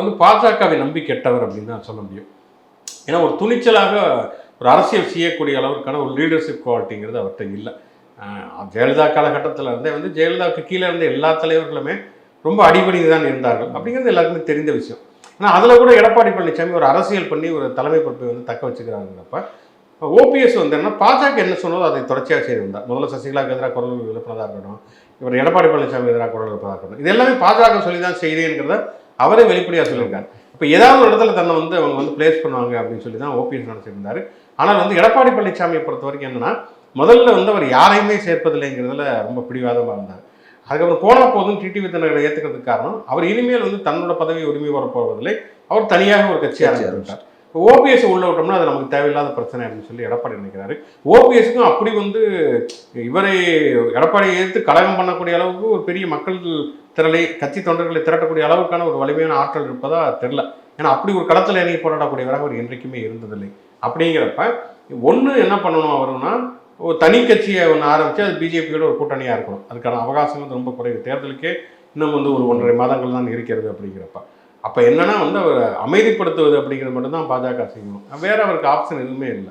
வந்து பாஜகவை நம்பி கெட்டவர் அப்படின்னு தான் சொல்ல முடியும். ஏன்னா ஒரு துணிச்சலாக ஒரு அரசியல் செய்யக்கூடிய அளவுக்கான ஒரு லீடர்ஷிப் குவாலிட்டிங்கிறது அவர்கிட்ட இல்லை. ஜெயலலிதா காலகட்டத்தில் இருந்தே வந்து ஜெயலலிதாவுக்கு கீழே இருந்த எல்லா தலைவர்களுமே ரொம்ப அடிபணிந்து தான் இருந்தார்கள் அப்படிங்கிறது எல்லாருக்குமே தெரிந்த விஷயம். ஆனால் அதில் கூட எடப்பாடி பழனிசாமி ஒரு அரசியல் பண்ணி ஒரு தலைமை பொறுப்பை வந்து தக்க வச்சுக்கிறாங்கிறப்ப ஓபிஎஸ் வந்து என்ன பாஜக என்ன சொன்னதோ அதை தொடர்ச்சியாக செய்து வந்தார். முதல்ல சசிகலாவுக்கு எதிராக குரல் எழுப்பினதாக இருக்கட்டும், இவர் எடப்பாடி பழனிசாமி எதிராக குரல் எழுப்பதாக இருக்கட்டும், இது எல்லாமே பாஜக சொல்லி தான் செய்கிறேங்கிறத அவரே வெளிப்படையாக சொல்லியிருக்காரு. இப்போ ஏதாவது ஒரு இடத்துல தன்னை வந்து அவங்க வந்து பிளேஸ் பண்ணுவாங்க அப்படின்னு சொல்லி தான் ஓபிஎஸ் நினச்சிருந்தாரு. ஆனால் வந்து எடப்பாடி பழனிசாமியை பொறுத்த வரைக்கும் என்னன்னா, முதல்ல வந்து அவர் யாரையுமே சேர்ப்பதில்லைங்கிறதுல ரொம்ப பிடிவாதமாக இருந்தார். அதுக்கப்புறம் போனா போதும் டிடிவி தினகரனை ஏற்றுக்கிறதுக்கு காரணம் அவர் இனிமேல் வந்து தன்னோட பதவி உரிமை வரப்போவதில்லை, அவர் தனியாக ஒரு கட்சி ஆரம்பித்தார். ஓபிஎஸ் உள்ள விட்டோம்னா அது நமக்கு தேவையில்லாத பிரச்சனை அப்படின்னு சொல்லி எடப்பாடி நினைக்கிறாரு. ஓபிஎஸ்க்கும் அப்படி வந்து இவரை எடப்பாடியை எதிர்த்து கலகம் பண்ணக்கூடிய அளவுக்கு ஒரு பெரிய மக்கள் திரளை கட்சி தொண்டர்களை திரட்டக்கூடிய அளவுக்கான ஒரு வலிமையான ஆற்றல் இருப்பதா தெரில. ஏன்னா அப்படி ஒரு களத்தில் இறங்கி போராடக்கூடியவராக அவர் என்றைக்குமே இருந்ததில்லை. அப்படிங்கிறப்ப ஒன்று என்ன பண்ணணும் அவருன்னா, ஒரு தனி கட்சியை ஒன்று ஆரம்பித்து அது பிஜேபியோட ஒரு கூட்டணியாக இருக்கணும். அதுக்கான அவகாசம் வந்து ரொம்ப குறைவு. தேர்தலுக்கே இன்னும் வந்து ஒரு 1.5 மாதங்கள் தான் இருக்கிறது. அப்படிங்கிறப்ப அப்போ என்னன்னா வந்து அவர் அமைதிப்படுத்துவது அப்படிங்கிறது மட்டும்தான் பாஜக செய்யணும். வேற அவருக்கு ஆப்ஷன் எதுவுமே இல்லை.